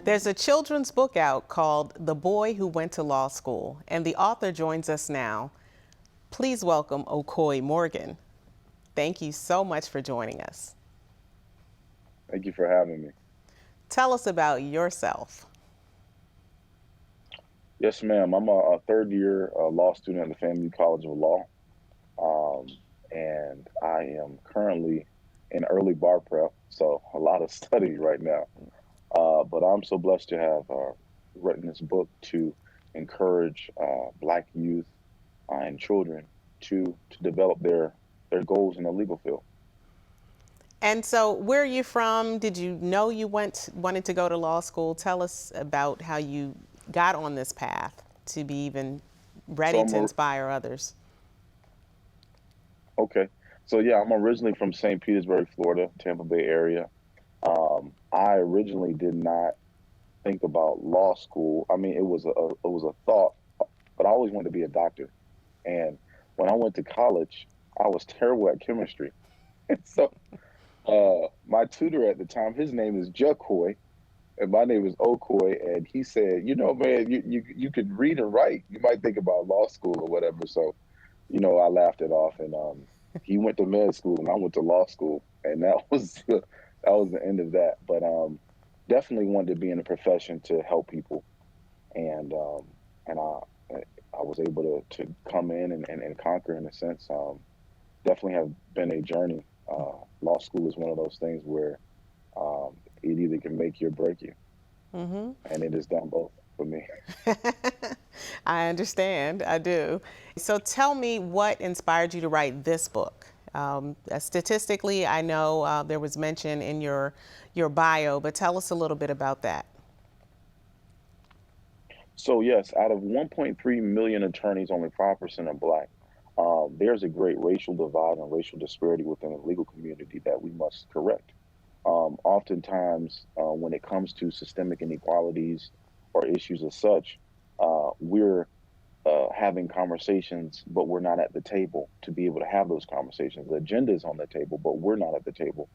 There's a children's book out called The Boy Who Went to Law School, and the author joins us now. Please welcome Okoye Morgan. Thank you so much for joining us. Thank you for having me. Tell us about yourself. Yes, ma'am. I'm a third-year law student at the FAMU College of Law, um, and I am currently in early bar prep, so a lot of study right now. But I'm so blessed to have written this book to encourage Black youth and children to develop their goals in the legal field. And so, where are you from? Did you know you wanted to go to law school? Tell us about how you got on this path to be even So ready I'm to inspire others. okay. So yeah, I'm originally from St. Petersburg, Florida, Tampa Bay area. I originally did not think about law school. I mean, it was a thought, but I always wanted to be a doctor. And when I went to college, I was terrible at chemistry. And so my tutor at the time, his name is Jacoy, and my name is Okoye, and he said, man, you could read and write. You might think about law school or whatever. So, I laughed it off, and he went to med school, and I went to law school, and that was the end of that. But definitely wanted to be in a profession to help people, and I was able to come in and conquer in a sense. Definitely have been a journey. Law school is one of those things where it either can make you or break you, and it has done both for me. I understand, I do. So tell me what inspired you to write this book. Statistically, I know there was mention in your bio, but tell us a little bit about that. So yes, out of 1.3 million attorneys, only 5% are Black. There's a great racial divide and racial disparity within the legal community that we must correct. Oftentimes, when it comes to systemic inequalities or issues as such, we're having conversations, but we're not at the table to be able to have those conversations. The agenda is on the table, but we're not at the table.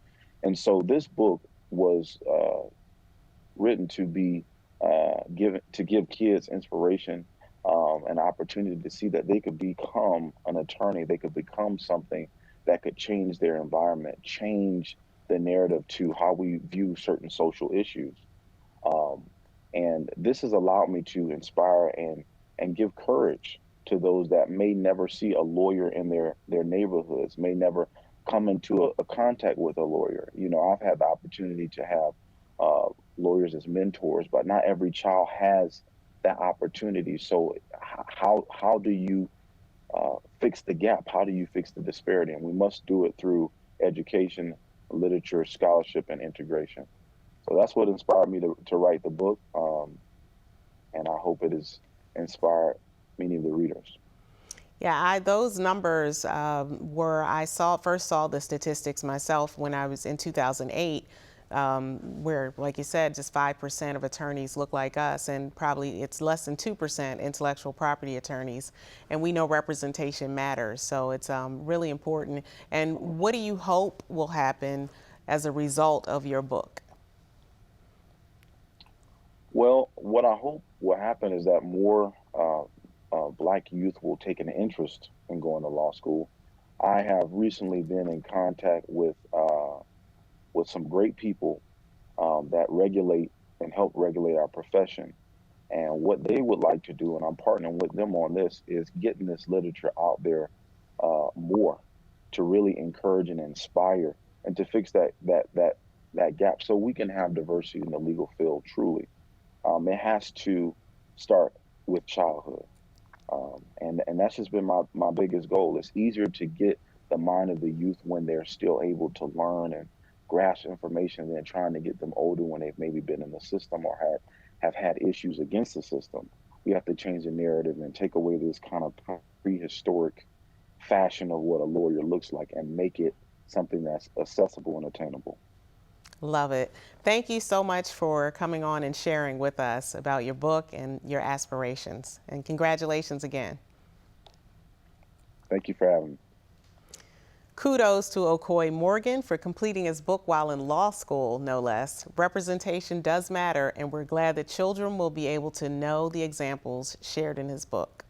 And so this book was written to be given to give kids inspiration, an opportunity to see that they could become an attorney, they could become something that could change their environment, change the narrative to how we view certain social issues. Um, and this has allowed me to inspire and give courage to those that may never see a lawyer in their neighborhoods, may never come into a contact with a lawyer. I've had the opportunity to have uh, lawyers as mentors, but not every child has that opportunity. So how do you fix the gap? How do you fix the disparity? And we must do it through education, literature, scholarship, and integration. So that's what inspired me to write the book, and I hope it has inspired many of the readers. Yeah, those numbers were, I first saw the statistics myself when I was in 2008, where, like you said, just 5% of attorneys look like us, and probably it's less than 2% intellectual property attorneys. And we know representation matters, so it's really important. And what do you hope will happen as a result of your book? Well, what I hope will happen is that more Black youth will take an interest in going to law school. I have recently been in contact with some great people that regulate and help regulate our profession. And what they would like to do, and I'm partnering with them on this, is getting this literature out there more to really encourage and inspire and to fix that gap so we can have diversity in the legal field truly. It has to start with childhood. And that's just been my biggest goal. It's easier to get the mind of the youth when they're still able to learn and grasp information than trying to get them older when they've maybe been in the system or have had issues against the system. We have to change the narrative and take away this kind of prehistoric fashion of what a lawyer looks like and make it something that's accessible and attainable. Love it. Thank you so much for coming on and sharing with us about your book and your aspirations. And congratulations again. Thank you for having me. Kudos to Okoye Morgan for completing his book while in law school, no less. Representation does matter, and we're glad that children will be able to know the examples shared in his book.